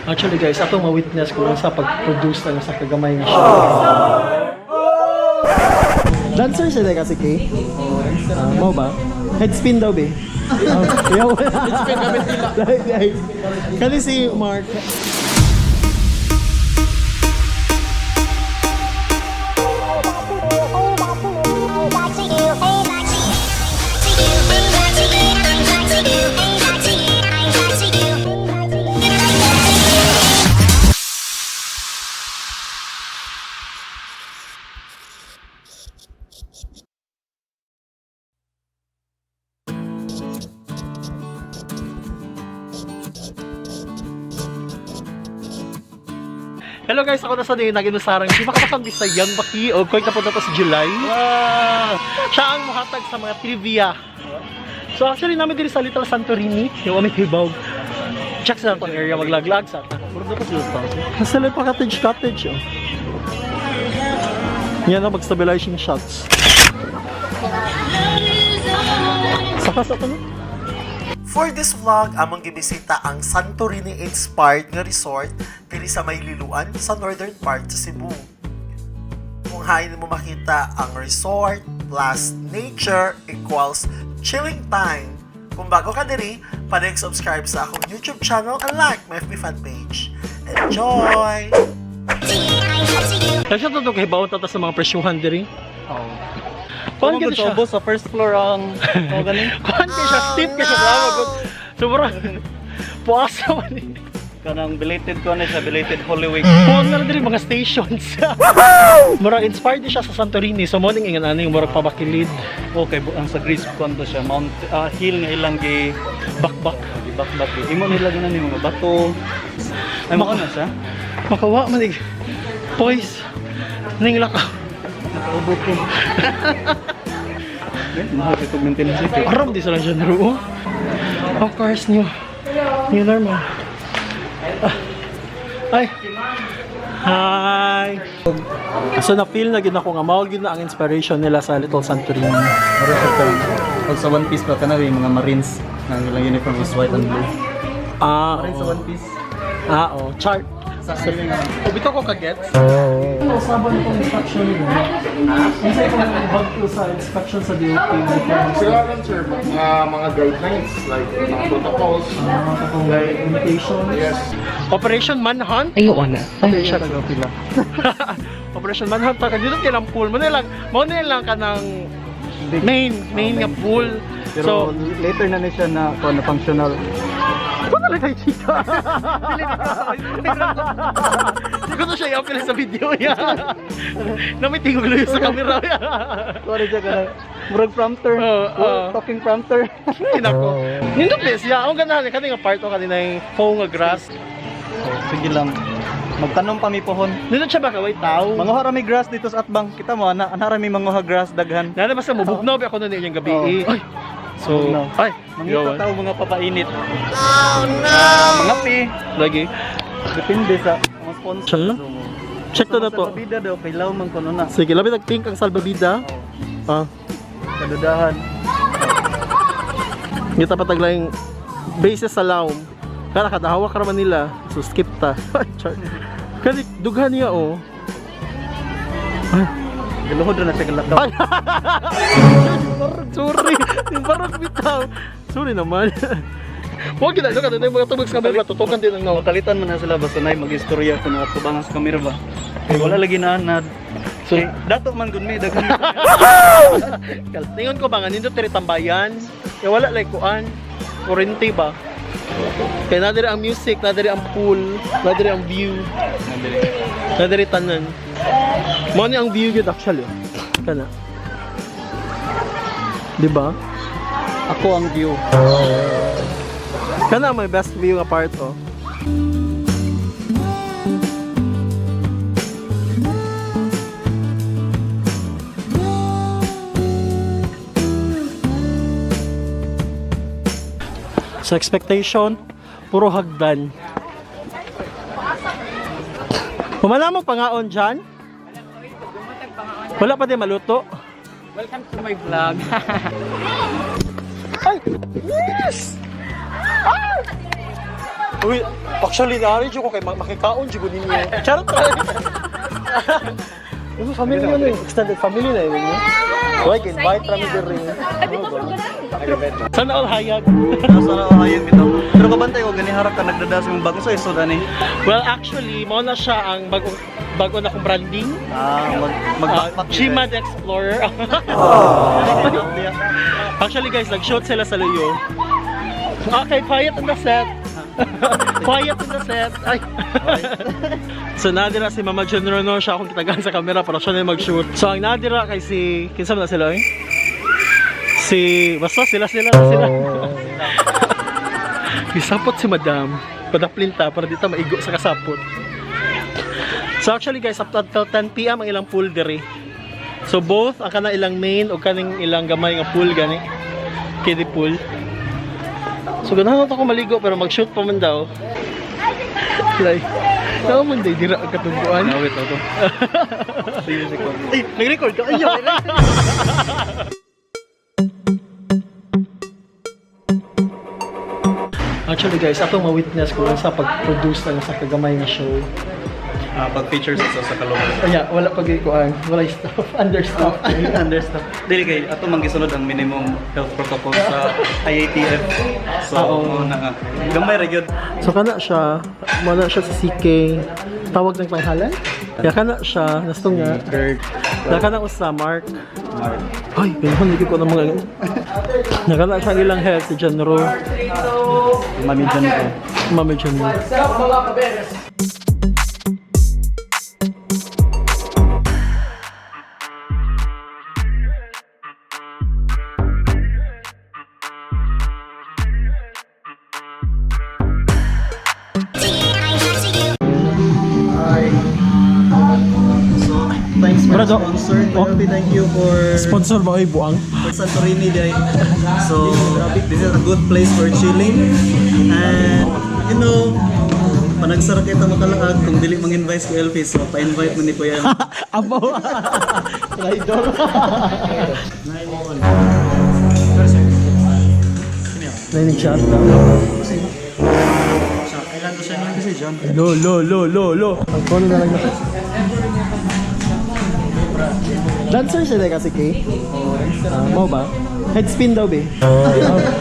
Actually guys, ato ma-witness ko lang sa pag-produce na sa kagamay na siya. Dancer siya kasi Kay? Mo ba? Headspin daw be? Headspin gamit nila. Kasi si Mark. Hello guys, ako na sa din naginusarang di makapasang Bisayang Baki o koy napunta to sa July. Siya ang mahatag sa mga trivia. So actually namin diri sa Little Santorini, yung aming Hibawg. Check sa itong area, maglaglag sa atin. Kasali pa cottage oh. Yan ang mag-stabilizing shots. Saka sa ito. For this vlog, among gibisita ang Santorini-inspired nga resort diri sa Mayliluan sa northern part sa Cebu. Kung hain mo makita ang resort plus nature equals chilling time. Kung bago ka diri, pa-subscribe sa akong YouTube channel and like my FB fan page. Enjoy! Kasi ito kay bawat tata sa mga presyuhan diri. Oo. Kuhan Kung ka siya. sa first floor ang ganin. Kuhan ka siya, steep ka siya. Sobrang puasa man eh. Kanang belated ko na siya, belated Holy Week. Kuhan na rin mga stations. Murag inspired din siya sa Santorini. So morning ingan ano yung murag pabakilid. Okay, ang sa Greece ko to siya, Mount Hill nga ilang gi Bakbak. bakbak. Imo nila ganan ni mga bato. Ay mo na siya. Makawa man eh. Boys. Ning lakaw. Nakaubot ko. Mahal ito maintenance ito. Aram di sa lang siya naroon. Of course, new normal. Ay. Hi. So na-feel na gid ako nga mao gid na ang inspiration nila sa Little Santorini. Mara siya kay pag sa One Piece pa kana yung mga Marines na ilang uniform is white and blue. Marines sa One Piece. Oh, chart. Sa feeling O bito ko ka-gets? Ano sabon itong inspection nila? Ano sa itong bag ko sa inspection sa DOT? Sila lang sir, mga guidelines like mga protocols. Like limitations? Yes. Operation Manhunt? Ayoko na. Ay, siya nagaw pila. Operation Manhunt. Pagka dito kilang pool. Muna lang ka ng main nga pool. Pero later na ni siya na functional. Ito talaga yung chika. Hindi ko to siya i-upload sa video niya. Namiting ulo yun sa camera. Sorry siya ka na. Murag prompter. Talking prompter. Ay, nako. Nindot bes, ya. Ang ganahan, kanina part o kanina yung phone nga grass. Sige lang. Magtanong pa mi pohon. Nindot siya ba kaway tao? Manguha rami grass dito sa Atbang. Kita mo, ana rami manguha grass daghan. Nana basta mabugnaw ba ako na niyang gabi. Oo. Ay. So, Mabugnaw. ay. Mangita tao mga papainit. Oh no! Mga pi. Lagi. Depende sa mga sponsor. Siya lang. Check to na to. Sa bida daw, kailaw man ko na. Sige, labi nag-pink ang salbabida. Kadudahan. Ngita pa taglayang bases sa laom. Kaya nakadahawa ka naman nila. So, skip ta. Kasi dughan niya oh. Galuhod na siya kalakaw. Ay! Sorry. Yung parang bitaw. Sorry naman. Huwag ginagawa ka na yung mga tubig sa camera. Tutukan din ang nawa. Makalitan man na sila basta na mag-istorya kung nakatubangan sa kamera ba. Kaya wala lagi na so, dato man gud mi daghan. Tingon ko ba nga nindot tiri tambayan. Kaya wala like kuan. Kurente ba? Kaya nadiri ang music, nadiri ang pool, nadiri ang view, nadiri tanan. Mo ni ang view gud actually. Kana. Di ba? Ako ang view. Kana may best view nga part oh. Sa expectation, puro hagdan. Humana mo pangaon dyan? Wala pa din maluto? Welcome to my vlog. Ay! Yes! Ah! Uy, actually, nari ko kay makikaon dyan ninyo. Charot try. Family yun eh. Extended family na yun. Like, invite kami din rin. Sana all hayag. Sana ayun bitaw. Pero kabantay ko gani harap ka nagdadas yung bago sa isod ani. Well, actually, mo na siya ang bago na kong branding. Mag Chimad Explorer. Actually guys, nag-shoot sila sa Luyo. Okay, quiet on the set. Quiet on the set. Ay. So nadira si Mama John Rono, siya akong kitagan sa camera para siya na yung mag-shoot. So ang nadira kay si, kinsa na sila eh? Basta sila. Isapot si Madam. Padaplinta para dito maigo sa kasapot. So actually guys, up until 10 PM ang ilang pool diri. So both ang kana ilang main o kaning ilang gamay nga pool gani. Kiddie pool. So ganahan ako maligo pero mag-shoot pa man daw. Like, tao man day dira ang katungkuan. Wait ako. Ay, nag-record ka. Ay, actually guys, atong ma-witness ko sa pag-produce lang sa kagamay nga show. Pag features sa kalooban. Kaya wala pag-ikuan, wala staff, understaff. Understand. Dili kay ato man gisunod ang minimum health protocol sa IATF. So na gamay ra gyud. So kana siya, wala siya sa CK. Tawag ng panghalan? Kaya kana siya, nastong nga. Nakana ko sa Mark. Ay, ganyan, hindi ko na mga. Nakana siya ang ilang health, si John Ro. Mami John ko. Mami John Ro. Thanks for Brado. sponsor. Thank you for Sponsor ba ay buang? Santorini day. So this is a good place for chilling. And you know, panagsara kita makalaag kung dili mang-invite ko LP, so pa-invite mo ni Kuya. Abaw. Traidor. Nainig siya. Kailan to siya niya kasi John? Lo. Ang kono na lang na. Dancer siya na kasi Kay? Mau ba? Headspin daw be.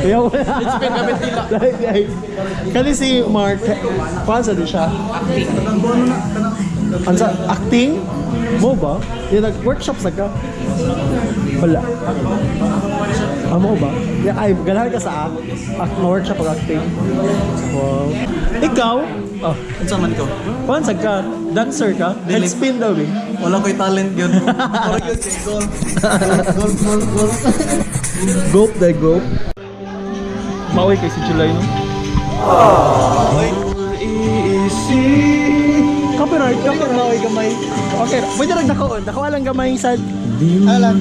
Headspin kami tila. Kasi si Mark, paano din siya? Ansa, acting? Mau ba? Yung nag-workshop sa ka? Wala. Mau ba? Ay, ganahan ka sa workshop pag-acting. Wow. Ikaw? Oh, Unsa man ko? paano ka? Dancer ka? Headspin daw be. Wala ko'y talent yun. Pero yun kay goal. Goal. Gulp na gulp. Mauwi kay si July, no? Copyright, mauwi gamay. Okay, pwede lang dakoon. Dako lang gamay sa... Alam,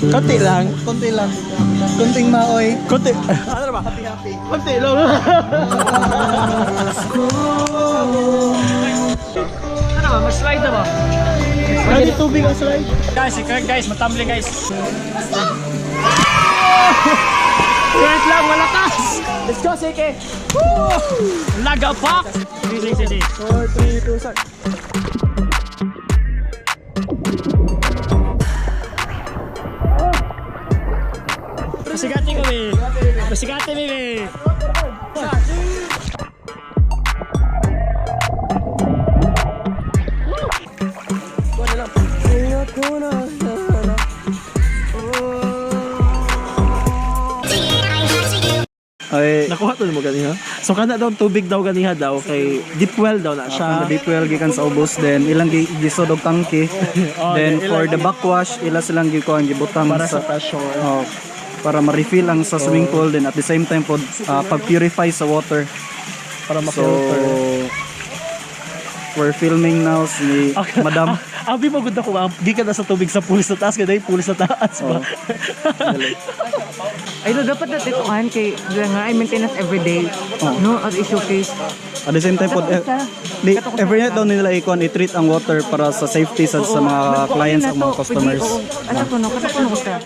Konti lang. konti lang. Kunting maoy. Konti. Ano ba? Happy. Konti lang. Ano ba? Mag-slide na ba? Lagi tubig ang slide. Guys, matumbling guys. Wait lang, malakas! Let's go, Seke! Lagapak! Sige. 4, 3, 2, start. Pasigati kami! Pasigati kami! Ay, Nakuha to mo ganiha. So kana daw tubig daw ganiha daw kay deep well daw na siya. siya deep well gikan sa ubos, then ilang gisod og tangke. Then for the backwash, ila silang gikuan gibutang Para sa pressure. oh, para ma-refill ang sa swimming pool, then at the same time pod pag-purify sa water. Para So ma-filter. we're filming now si Madam. Abi mo gud ako gikan na sa tubig sa pool sa taas kay dai pool sa taas ba. Ay, no, dapat na tituan kay nga ay maintenance every day. No, at i-showcase. At the same time pod every night daw nila i-treat ang water para sa safety sa mga clients ang mga customers. Asa ko no, katapuno ko ta.